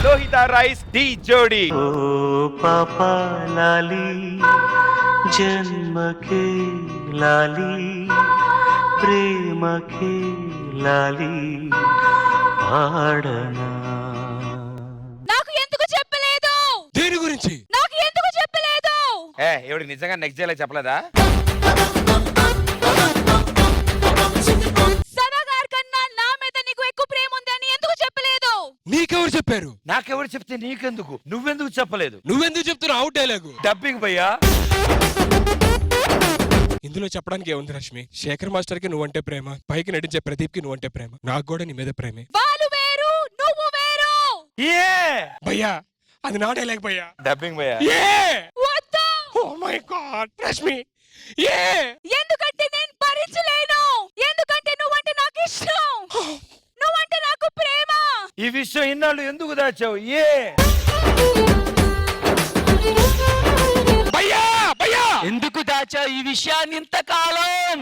Lohitha rice D జోడి. ఓ పాపా లాలి జన్మకే లాలి ప్రేమకే లాలి పాడనా. నాకు ఎందుకు చెప్పలేదు? దేని గురించి? నాకు ఎందుకు చెప్పలేదు? ఎవడి నిజంగా నెక్స్ట్ డే చెప్పలేదా? సనగార్ కన్నా నా మీద నీకు ఎక్కువ ప్రేమ ఉందని ఎందుకు చెప్పలేదు? నీకెవరు చెప్పారు? నాకెవరు చెప్తే నీకెందుకు? నువ్వెందుకు చెప్పలేదు? నువ్వెందుకు చెప్తున్నావు? అవుట్ డైలాగు డబ్బింగ్ భయ్యా. ఇందులో చెప్పడానికి ఏముంది రష్మి? శేఖర్ మాస్టర్ కి నువ్వంటే ప్రేమ, పైకి నటించే ప్రదీప్ కి నువ్వంటే ప్రేమ, నాకు కూడా నీ మీద ప్రేమే. వాళ్ళు వేరు, నువ్వు వేరు. భయ్యా అది నా డైలాగ్ భయ్యా. డబ్బింగ్ భయ్యా. వద్దు. Oh my god Rashmi. ఎందుకంటే నేను భరించలేను. ఎందుకంటే నువ్వంటే నాకు ఇష్టం. నువ్వంటే నాకు ప్రేమ. ఈ విషయం ఇన్నాళ్ళు ఎందుకు దాచావు? ఎందుకు దాచా ఈ విషయాన్ని ఇంతకాలం?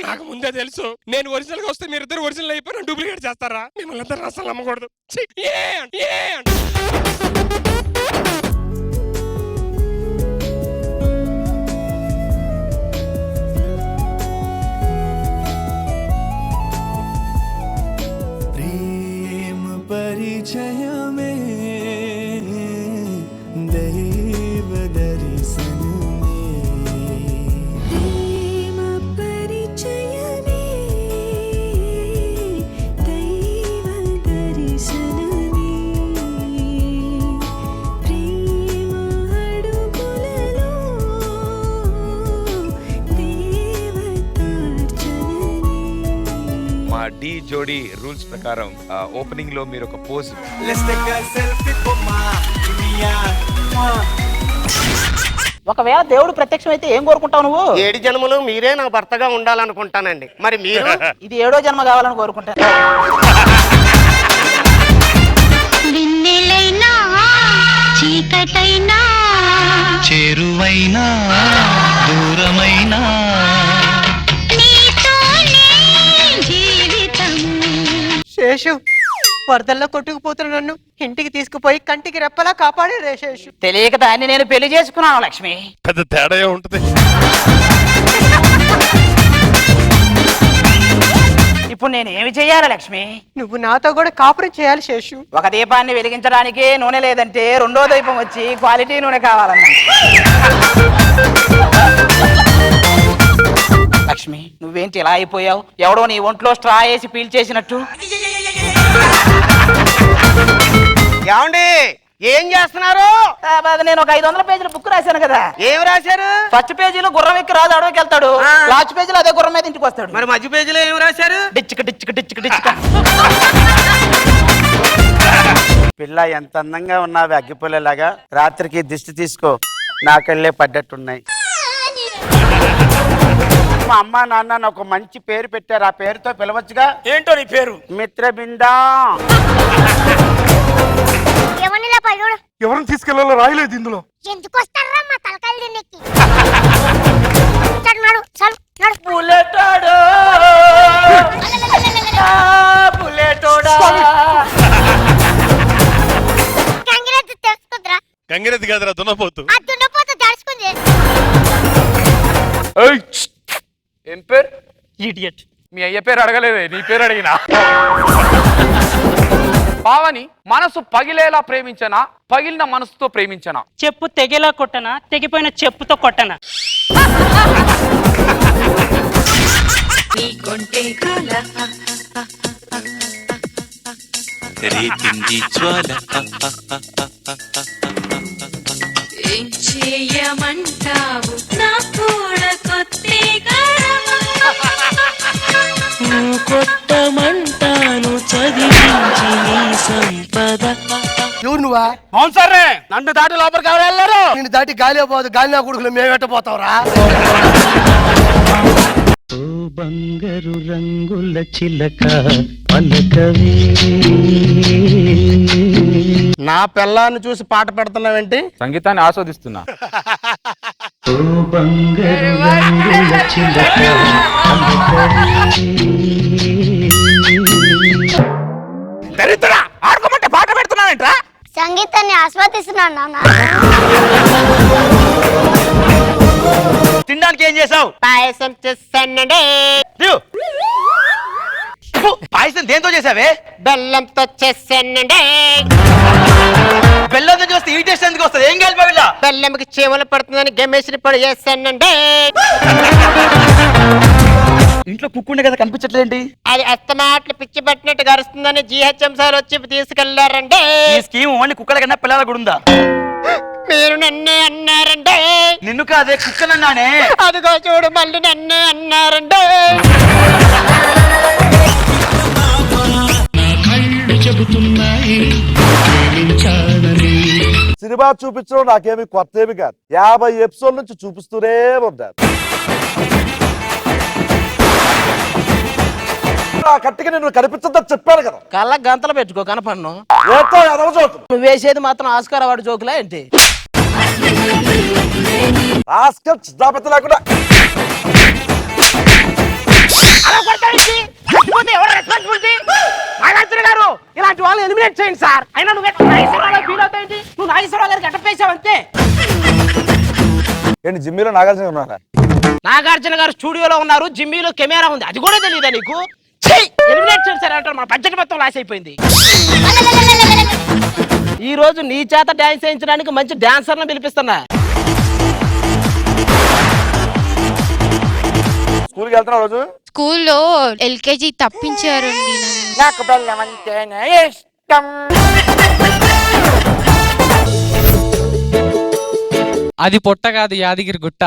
నాకు ముందే తెలుసు. నేను ఒరిజినల్ గా వస్తే మీరిద్దరు ఒరిజినల్ అయిపోయి డూప్లికేట్ చేస్తారా? మిమ్మల్ని అందరూ అసలు నమ్మకూడదు. ప్రేమ పరిచయమే దైవ దర్శనమే. ప్రేమ పరిచయమే దైవ దర్శనమే. ప్రేమ అడుగులలో దేవతార్చనమే. మా డి జోడి రూల్స్ ప్రకారం ఓపెనింగ్ లో మీరు ఒక పోజ్. ఒకవేళ దేవుడు ప్రత్యక్షం అయితే ఏం కోరుకుంటావు నువ్వు? 7 జన్మలు మీరే నా భర్తగా ఉండాలనుకుంటానండి. మరి మీరు? ఇది 7వ జన్మ కావాలని కోరుకుంటాను. వెన్నెలైనా చీకటైనా చేరువైనా దూరమైనా నీతోనే జీవితం. శేషు, వరదల్లో కొట్టుకుపోతున్న నన్ను ఇంటికి తీసుకుపోయి కంటికి రెప్పలా కాపాడే శేషు. తెలియక దాన్ని నేను పెళ్లి చేసుకున్నాను లక్ష్మి. పెద్ద తేడా ఉంటది. ఇప్పుడు నేను ఏమి చెయ్యాలి లక్ష్మి? నువ్వు నాతో కూడా కాపురం చేయాలి శేషు. ఒక దీపాన్ని వెలిగించడానికి నూనె లేదంటే రెండో దీపం వచ్చి క్వాలిటీ నూనె కావాలన్నా. లక్ష్మి నువ్వేంటి ఇలా అయిపోయావు? ఎవడో నీ ఒంట్లో స్ట్రా వేసి పీల్చేసినట్టు. ఏమండి ఏం చేస్తున్నారు? నేను ఒక 500 పేజీల బుక్ రాశాను కదా. ఏం రాశారు? ఫస్ట్ పేజీలో గుర్రం ఎక్కి రాదు అడవికి వెళ్తాడు. లాస్ట్ పేజీలో అదే గుర్రం మీద ఇంటికి వస్తాడు. మరి మధ్య పేజీలో ఏం రాశారు? డిచ్చుక డిచ్చుక డిచ్చుక డిచ్చుక. పిల్ల ఎంత అందంగా ఉన్నావు అగ్గిపుల్లలాగా. రాత్రికి దిష్టి తీసుకో, నాకెళ్ళే పడ్డట్టున్నాయి. మా అమ్మ నాన్న నాకు ఒక మంచి పేరు పెట్టారు. ఆ పేరుతో పిలవచ్చుగా. ఏంటో నీ పేరు? మిత్రబిందా. ఎవరిని తీసుకెళ్లాలో రాయలేదు ఇందులో. ఎందుకు వస్తారా మా తలకాయలు తిన్నెక్కి? గంగిరెద్ది కాదురా దున్నపోతు. ఏం పేరు? ఇడియట్. మీ అయ్య పేరు అడగలేదే, నీ పేరు అడిగినా. పావని మనసు పగిలేలా ప్రేమించనా, పగిలిన మనసుతో ప్రేమించనా? చెప్పు తెగేలా కొట్టనా, తెగిపోయిన చెప్పుతో కొట్టనా? రేతింది జ్వాల ఏం చేయమంటావు నా కూడా కొత్తగా నువ్వు కొట్టమంటాను చదివించి నీ సంపద. ఎవరు నువ్వా? అవును సార్, నన్ను దాటి లోపలికి ఎవరు వెళ్ళారు? నేను దాటి గాలి పోదు, గాలి నా కొడుకులు మేమెట్టపోతావురా? ఓ బంగారు రంగుల చిలక పలకవే. నా పిల్లాన్ని చూసి పాట పెడుతున్నావేంటి? సంగీతాన్ని ఆస్వాదిస్తున్నా. ఓ బంగారు రంగుల చిలక పలకవే. నాన్న తినడానికి ఏం చేసావు? పాయసం చేశానండి. పాయసం దేంతో చేసావే? బెల్లంతో చేశానండి. బెల్లంతో చూస్తే ఈ టేస్ట్ ఎందుకు వస్తుంది? ఏం కలిపా వీళ్ళ? బెల్లంకి చీమలు పడుతుందని గమేశ్వరి పొడి చేశానండి. ఇంట్లో కుక్కు ఉండే కదా కనిపించట్లేంటి? అది అస్తమాట్లు పిచ్చి పట్టినట్టు గరుస్తుందని GHM సార్ వచ్చి తీసుకెళ్లారండి. ఈ స్కీమ్ ఓన్లీ కుక్కల కన్నా పిల్లల కూడా ఉందా? మీరు నన్నే అన్నారండి. నిన్ను కాదే కుక్కనన్నానే. అదిగో చూడు మళ్ళీ నన్నే అన్నారండి. చెబుతున్నాయి ప్రేమించాలని. సినిమా చూపించడం నాకేమి కొత్త ఏమి కాదు. 50 ఎపిసోడ్ నుంచి చూపిస్తూనే ఉంటారు. కట్టిగా నేను కనిపించద్దని చెప్పాను కదా. కళ్ళ గంతలు పెట్టుకో కనపడను. ఏతో ఎదవ జోకు. నువ్వు వేసేది మాత్రం ఆస్కార్ అవార్డు జోకులా ఏంటి? ఆస్కర్ చిత్రాపతి లేకుండా గారు ఇలాంటి వాళ్ళు ఎలిమినేట్ చేయండి సార్. అయినా నువ్వు ఫీల్ అవుతాయి. నువ్వు నాగేశ్వరరావు గారికి అట్టపేసావు అంతే. ఏంటి జిమ్మీలో నాగార్జున ఉన్నారా? నాగార్జున గారు స్టూడియోలో ఉన్నారు, జిమ్మీలో కెమెరా ఉంది, అది కూడా తెలియదా నీకు? ఎలిమినేట్ చేయండి సార్ అంటారు. మన బడ్జెట్ మొత్తం లాస్ అయిపోయింది. ఈ రోజు నీ చేత డాన్స్ చేయించడానికి మంచి డాన్సర్లను పిలిపిస్తున్నా. స్కూల్కి వెళ్తున్నా రోజు. స్కూల్లో LKG తప్పించారండి నన్ను. నాకు బెల్లం అంటేనే ఇష్టం. అది పొట్ట కాదు, యాదగిరి గుట్ట.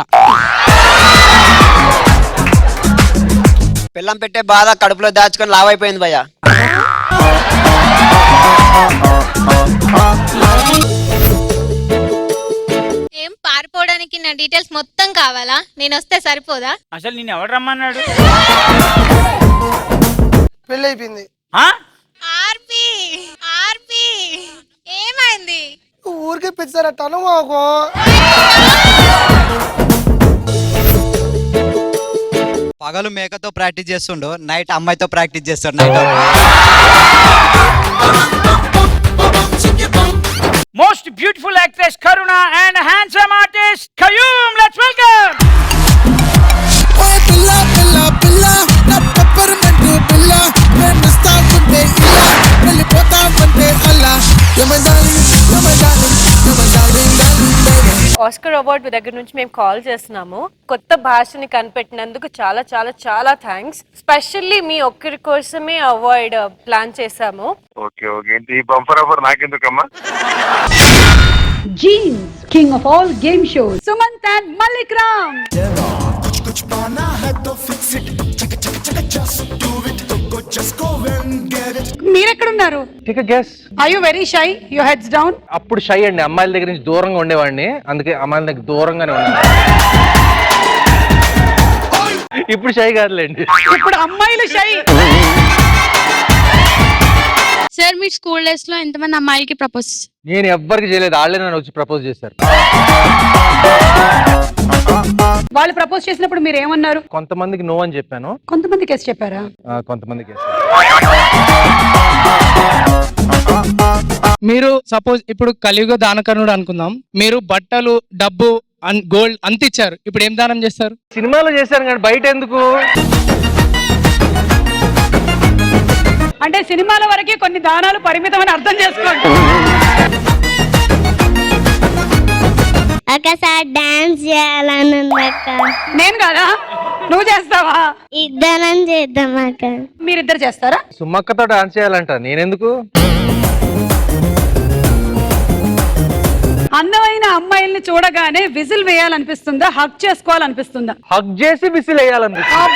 బెల్లం పెట్టే బాధ కడుపులో దాచుకొని లావైపోయింది భయ్యా. ఏం పారిపోవడానికి నా డీటెయిల్స్ మొత్తం కావాలా? నేను వస్తే సరిపోదా? అసలు నేను ఎవరు రమ్మన్నాడు? పెళ్ళి అయిపోయింది. ఆర్పి ఏమైంది? ఊరికే పిచ్చారట్టాను మాకు. పగలు మేకతో ప్రాక్టీస్ చేస్తుండు, నైట్ అమ్మాయితో ప్రాక్టీస్ చేస్తాడు. Night most beautiful actress Karuna and handsome artist Kayum. Let's welcome. Oscar award దగ్గర నుంచి మేము కాల్ చేస్తున్నాము. కొత్త భాషని కనిపెట్టినందుకు చాలా చాలా చాలా థ్యాంక్స్. స్పెషల్లీ మీ ఒక్కరి కోసమే అవార్డ్ ప్లాన్ చేశాము. Okay okay. ఈ బంపర్ ఆఫర్ నాకెందుకమ్మా? Jeans king of all game shows Sumanth and Mallik Ram. మీరెక్కడున్నారు? Are you very shy? Your heads down. అప్పుడు షై అండి, అమ్మాయిల దగ్గర నుంచి దూరంగా ఉండేవాడిని, అందుకే అమ్మాయిల దగ్గర దూరంగానే ఉన్నాను. ఇప్పుడు షై కాదులేండి, ఇప్పుడు అమ్మాయిలు షై. సార్ మీ స్కూల్ డేస్ లో ఎంతమంది అమ్మాయిలకి ప్రపోజ్? నేను ఎవ్వరికి చేయలేదు, వాళ్ళే నన్ను వచ్చి ప్రపోజ్ చేశారు. వాళ్ళు ప్రపోజ్ చేసినప్పుడు మీరు ఏమన్నారు? కొంతమందికి నో అని చెప్పాను. కొంతమందికి ఎస్ చెప్పారా? కొంతమందికి yes. మీరు సపోజ్ ఇప్పుడు కలియుగ దానకర్ణుడు అనుకుందాం. మీరు బట్టలు, డబ్బు, గోల్డ్ అంత ఇచ్చారు, ఇప్పుడు ఏం దానం చేస్తారు? సినిమాలో చేశాను కానీ బయట ఎందుకు? అంటే సినిమాల వరకే కొన్ని దానాలు పరిమితం అని అర్థం చేసుకోండి. ఒకసారి డాన్స్ చేయాలని అక్క. నేను కదా, నువ్వు చేస్తావా? ఇద్దరం చేద్దాం అక్క. మీరిద్దరు చేస్తారా? సుమ్మక్కతో డాన్స్ చేయాలంట, నేనెందుకు? అందమైన అమ్మాయిల్ని చూడగానే విజిల్ వేయాలనిపిస్తుందా, హగ్ చేసుకోవాలనిపిస్తుందా? హగ్ చేసి విసిల్ వేయాలనిపిస్తుంది.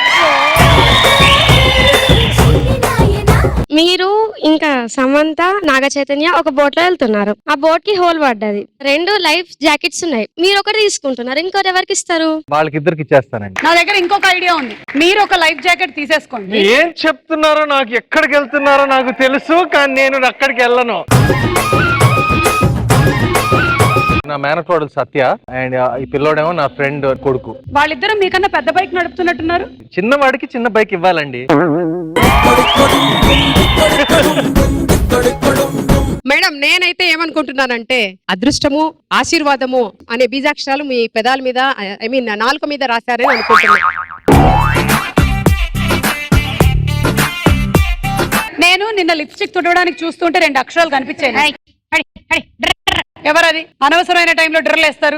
మీరు ఇంకా సమంత, నాగ చైతన్య ఒక బోట్ లో వెళ్తున్నారు. ఆ బోట్ కి హోల్ పడ్డది. 2 లైఫ్ జాకెట్స్ ఉన్నాయి. మీరు ఒకటి తీసుకుంటున్నారు, ఇంకోటి ఎవరికి ఇస్తారు? వాళ్ళకిద్దరికి ఇచ్చేస్తానండి. నా దగ్గర ఇంకొక ఐడియా ఉంది. మీరు ఒక లైఫ్ జాకెట్ తీసేసుకోండి. ఏం చెప్తున్నారో, నాకు ఎక్కడికి వెళ్తున్నారో నాకు తెలుసు, కానీ నేను అక్కడికి వెళ్ళను. నా మేనకోడలు సత్య అండ్ ఈ పిల్లోడేమో నా ఫ్రెండ్ కొడుకు. వాళ్ళిద్దరు మీకన్నా పెద్ద బైక్ నడుపుతున్నట్టున్నారు. చిన్నవాడికి చిన్న బైక్ ఇవ్వాలండి. మేడం నేనైతే ఏమనుకుంటున్నానంటే అదృష్టము ఆశీర్వాదము అనే బీజాక్షరాలు మీ పెదాల మీద ఐ మీన్ నాలుక మీద రాశారని అనుకుంటున్నాను. నేను నిన్న లిప్స్టిక్ తుడవడానికి చూస్తుంటే 2 అక్షరాలు కనిపించాయి. ఎవరది అనవసరమైన టైంలో డ్రిల్ వేస్తారు?